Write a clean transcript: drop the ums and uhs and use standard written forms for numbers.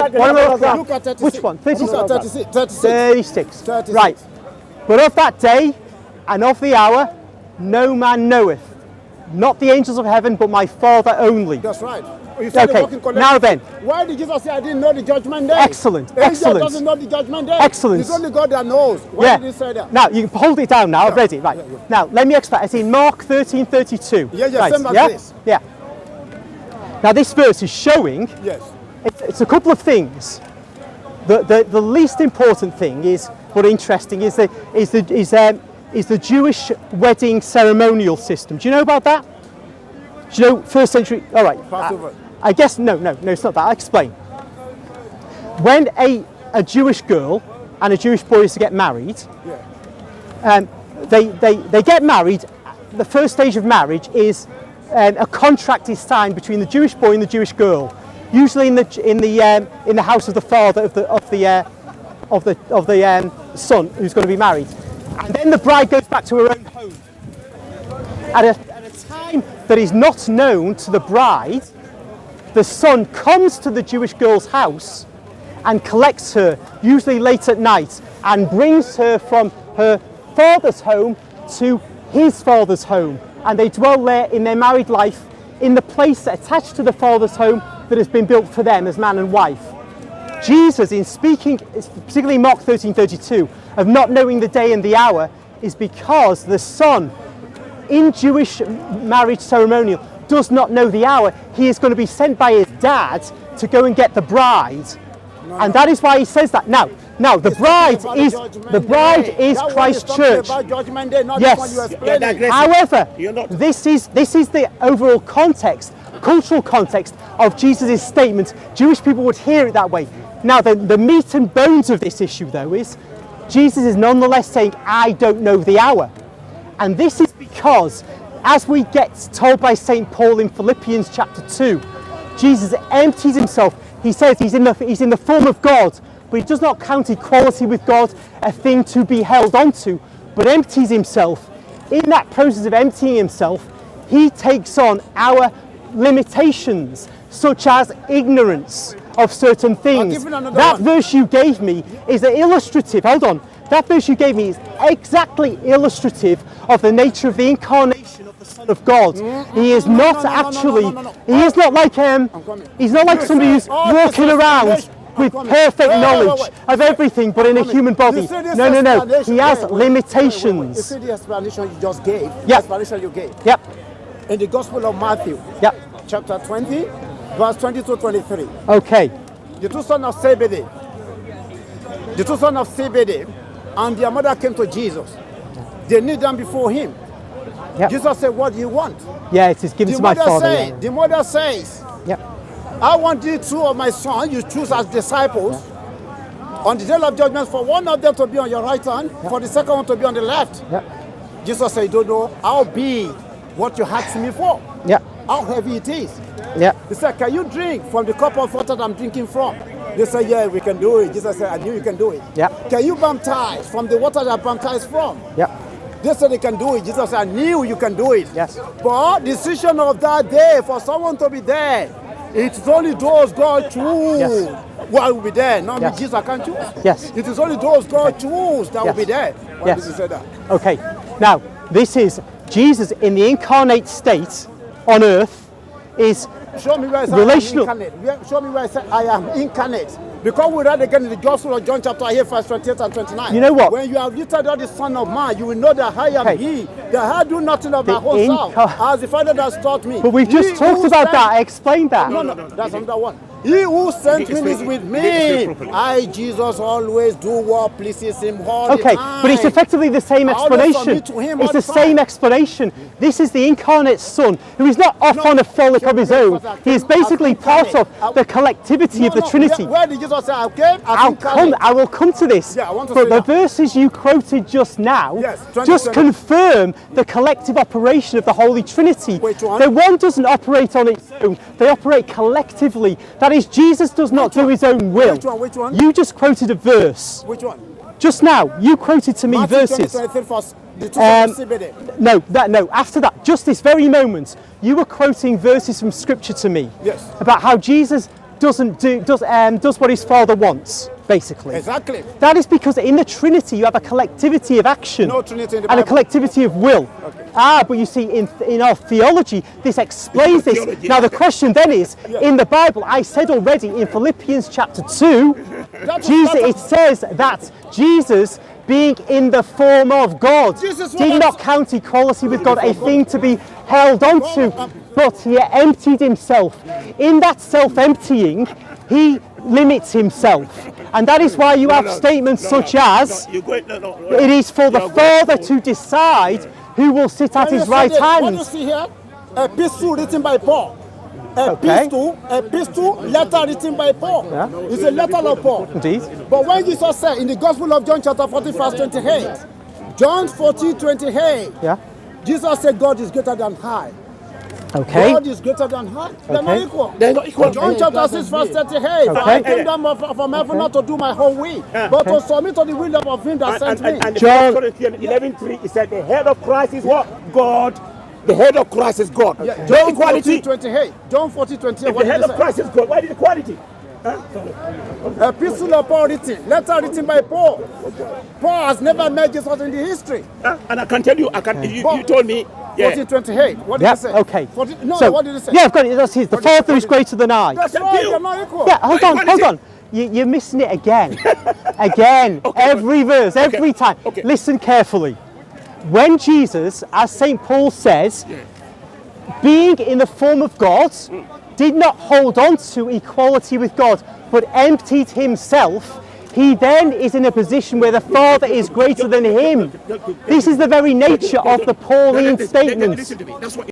Look at 36. Which one? 36. Look at 36. 36. 36. 36. Right. But of that day and of the hour, no man knoweth, not the angels of heaven, but my Father only. That's right. Okay, now then. Why did Jesus say, I didn't know the judgment day? Excellent, Angel excellent. doesn't know the judgment day. Excellent. It's only God that knows. Why did he say that? Now, you can hold it down now, I've read it, right. Yeah. Now, let me explain. It's in Mark 13:32. Yeah, right. same as this. Yeah. Now, this verse is showing, Yes. it's a couple of things. The least important thing is, but interesting, is the Jewish wedding ceremonial system. Do you know about that? Do you know first century? All right. Passover. I guess no, it's not that. I'll explain. When a Jewish girl and a Jewish boy is to get married, they get married. The first stage of marriage is a contract is signed between the Jewish boy and the Jewish girl, usually in the house of the father of the son who's going to be married, and then the bride goes back to her own home. At a time that is not known to the bride, the son comes to the Jewish girl's house and collects her, usually late at night, and brings her from her father's home to his father's home. And they dwell there in their married life in the place attached to the father's home that has been built for them as man and wife. Jesus, in speaking, particularly Mark 13:32, of not knowing the day and the hour, is because the son in Jewish marriage ceremonial does not know the hour. He is going to be sent by his dad to go and get the bride, and that is why he says that. Now the bride is Christ's church. Yes. However, this is the overall context, cultural context of Jesus' statement. Jewish people would hear it that way. Now the meat and bones of this issue, though, is Jesus is nonetheless saying, I don't know the hour. And this is because, as we get told by St. Paul in Philippians chapter 2, Jesus empties himself. He says he's in the form of God, but he does not count equality with God a thing to be held onto, but empties himself. In that process of emptying himself, he takes on our limitations, such as ignorance of certain things. That verse you gave me is illustrative. Hold on. That verse you gave me is exactly illustrative of the nature of the incarnation of the Son of God. He is not actually. He is not like he's not like somebody who's walking around with perfect knowledge of everything, but in a human body. No. He has limitations. You see the explanation you just gave. Yep. The explanation you gave. Yep. In the Gospel of Matthew. Yep. Chapter 20, verse 22-23. Okay. The two sons of Zebedee. And their mother came to Jesus. They knelt down before him. Yep. Jesus said, what do you want? Yeah, it is given to my father. The mother says, yep. I want you two of my sons you choose as disciples on the day of judgment, for one of them to be on your right hand, for the second one to be on the left. Yep. Jesus said, you don't know how big what you asked me for. Yep. How heavy it is. Yep. He said, can you drink from the cup of water that I'm drinking from? They said, yeah, we can do it. Jesus said, I knew you can do it. Yep. Can you baptize from the water that I baptized from? Yep. They said they can do it. Jesus said, I knew you can do it. Yes. But decision of that day for someone to be there, it's only those God choose who will be there. Not me, Jesus can't choose. Yes. It is only those God choose that will be there. Why did he say that? Okay. Now, this is Jesus in the incarnate state on earth is show me where I relational. I am incarnate. Show me where I said I am incarnate. Because we read again in the Gospel of John chapter 8, verse 28 and 29. You know what? When you have lifted up the Son of Man, you will know that I am He. That I do nothing of my own self, as the Father has taught me. But we've just talked about that. I explained that. No, that's another one. He who sent me is with me. I, Jesus, always do what pleases him all the time. But it's effectively the same explanation. It's the same explanation. This is the incarnate Son, who is not off on a frolic of his own. He is basically part of the collectivity of the Trinity. Where did Jesus say, I came? I will come to this. Yeah, I want to but say the that. verses you quoted just now just confirm the collective operation of the Holy Trinity. Which one? The one doesn't operate on its own. They operate collectively. That is, Jesus does not do his own will. Which one? You just quoted a verse. Which one? Just now, you quoted to me Matthew verses. 20, No. After that, just this very moment, you were quoting verses from Scripture to me. Yes. About how Jesus does what his Father wants, basically. Exactly. That is because in the Trinity you have a collectivity of action No Trinity in the and a Bible. collectivity of will. But you see, in our theology, this explains this. Theology, Now the question then is, in the Bible, I said already in Philippians chapter 2, it says that Jesus, being in the form of God, Jesus was did not count equality with God a thing to be held onto, but he emptied himself. In that self-emptying, he limits himself. And that is why you have statements such as, it is for the Father to decide who will sit at his right What you hand. see here? A epistle written by Paul. Epistle, letter written by Paul. Yeah. It's a letter of Paul. Indeed. But when Jesus said in the Gospel of John chapter 40 verse 28, John 40:28, Yeah. Jesus said God is greater than high. Okay. God is greater than high. They're not Okay. equal. They're not equal. John chapter 6 verse 38. For I came down from heaven not to do my own will, but to submit to the will of him that sent me. And John- 1 Corinthians 11:3, it said the head of Christ is what? God. The head of Christ is God. Yeah, No John equality. 40:28. John 40:28. If What the did head he of say? Christ is God, why did equality? Epistle of Paul written, letter written by Paul. Paul has never met Jesus in the history. And I can tell you, you told me, yeah. 40:28. What did Yeah, he say? okay. No, what did he say? Yeah, I've got it. That's his. The Father is greater than I. That's Thank right, you. they're not equal. Yeah, hold on. You're missing it again. Again. Every verse, every time. Okay. Listen carefully. When Jesus, as St. Paul says, being in the form of God, did not hold on to equality with God, but emptied himself, he then is in a position where the Father is greater than him. This is the very nature of the Pauline statements. Listen to me. That's what